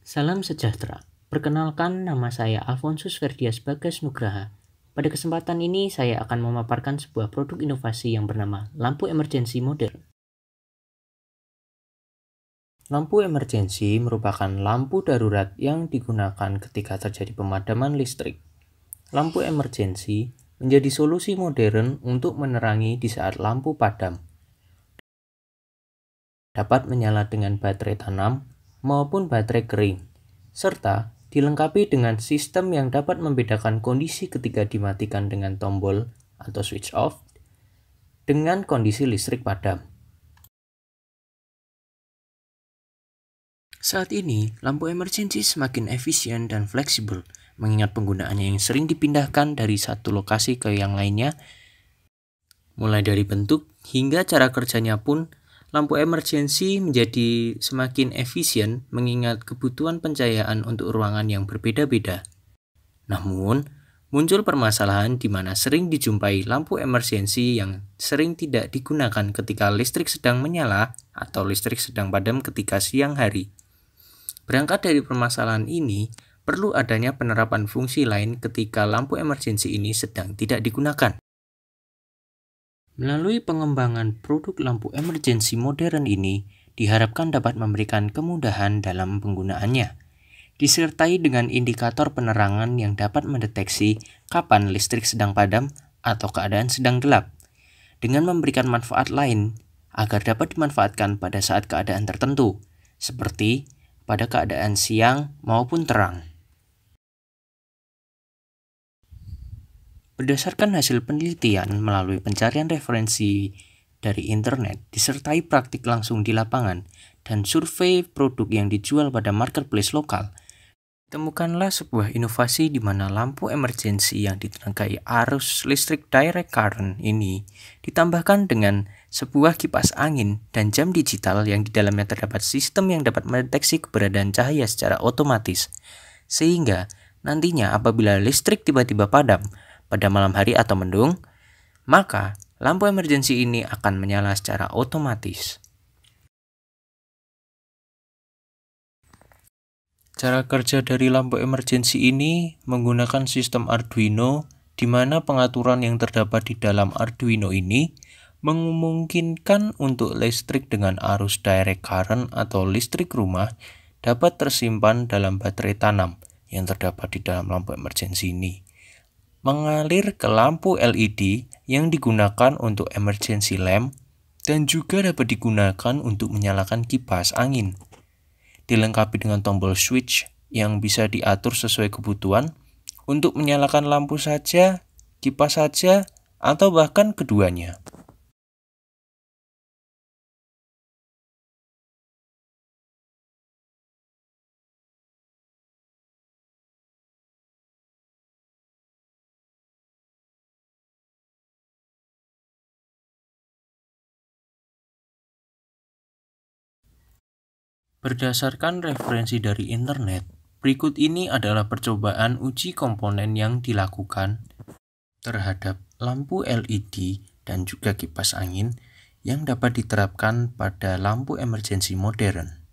Salam sejahtera. Perkenalkan, nama saya Alfonsus Ferdias Bagas Nugraha. Pada kesempatan ini saya akan memaparkan sebuah produk inovasi yang bernama lampu emergensi modern. Lampu emergensi merupakan lampu darurat yang digunakan ketika terjadi pemadaman listrik. Lampu emergensi menjadi solusi modern untuk menerangi di saat lampu padam. Dapat menyala dengan baterai tanam maupun baterai kering, serta dilengkapi dengan sistem yang dapat membedakan kondisi ketika dimatikan dengan tombol atau switch off dengan kondisi listrik padam. Saat ini, lampu emergensi semakin efisien dan fleksibel, mengingat penggunaannya yang sering dipindahkan dari satu lokasi ke yang lainnya. Mulai dari bentuk hingga cara kerjanya pun, lampu emergensi menjadi semakin efisien mengingat kebutuhan pencahayaan untuk ruangan yang berbeda-beda. Namun, muncul permasalahan di mana sering dijumpai lampu emergensi yang sering tidak digunakan ketika listrik sedang menyala atau listrik sedang padam ketika siang hari. Berangkat dari permasalahan ini, perlu adanya penerapan fungsi lain ketika lampu emergensi ini sedang tidak digunakan. Melalui pengembangan produk lampu emergensi modern ini, diharapkan dapat memberikan kemudahan dalam penggunaannya, disertai dengan indikator penerangan yang dapat mendeteksi kapan listrik sedang padam atau keadaan sedang gelap, dengan memberikan manfaat lain agar dapat dimanfaatkan pada saat keadaan tertentu, seperti pada keadaan siang maupun terang. Berdasarkan hasil penelitian melalui pencarian referensi dari internet, disertai praktik langsung di lapangan, dan survei produk yang dijual pada marketplace lokal, temukanlah sebuah inovasi di mana lampu emergensi yang ditenagai arus listrik direct current ini ditambahkan dengan sebuah kipas angin dan jam digital yang di dalamnya terdapat sistem yang dapat mendeteksi keberadaan cahaya secara otomatis. Sehingga nantinya apabila listrik tiba-tiba padam pada malam hari atau mendung, maka lampu emergensi ini akan menyala secara otomatis. Cara kerja dari lampu emergensi ini menggunakan sistem Arduino, di mana pengaturan yang terdapat di dalam Arduino ini memungkinkan untuk listrik dengan arus direct current atau listrik rumah dapat tersimpan dalam baterai tanam yang terdapat di dalam lampu emergensi ini, mengalir ke lampu LED yang digunakan untuk emergency lamp dan juga dapat digunakan untuk menyalakan kipas angin. Dilengkapi dengan tombol switch yang bisa diatur sesuai kebutuhan untuk menyalakan lampu saja, kipas saja, atau bahkan keduanya. Berdasarkan referensi dari internet, berikut ini adalah percobaan uji komponen yang dilakukan terhadap lampu LED dan juga kipas angin yang dapat diterapkan pada lampu emergensi modern.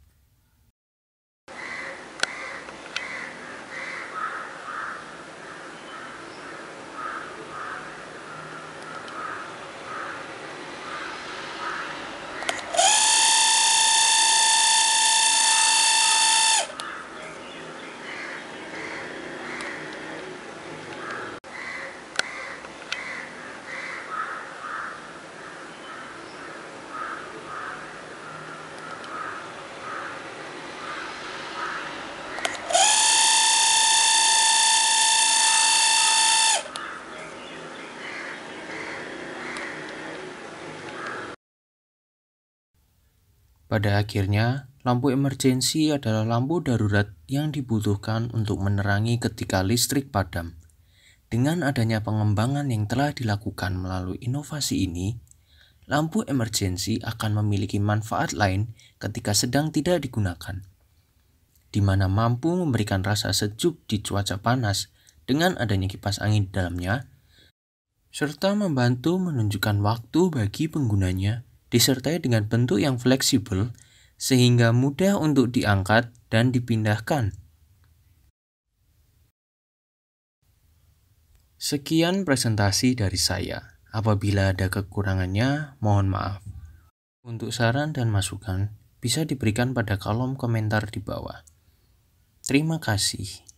Pada akhirnya, lampu emergensi adalah lampu darurat yang dibutuhkan untuk menerangi ketika listrik padam. Dengan adanya pengembangan yang telah dilakukan melalui inovasi ini, lampu emergensi akan memiliki manfaat lain ketika sedang tidak digunakan, di mana mampu memberikan rasa sejuk di cuaca panas dengan adanya kipas angin di dalamnya, serta membantu menunjukkan waktu bagi penggunanya, disertai dengan bentuk yang fleksibel sehingga mudah untuk diangkat dan dipindahkan. Sekian presentasi dari saya. Apabila ada kekurangannya, mohon maaf. Untuk saran dan masukan, bisa diberikan pada kolom komentar di bawah. Terima kasih.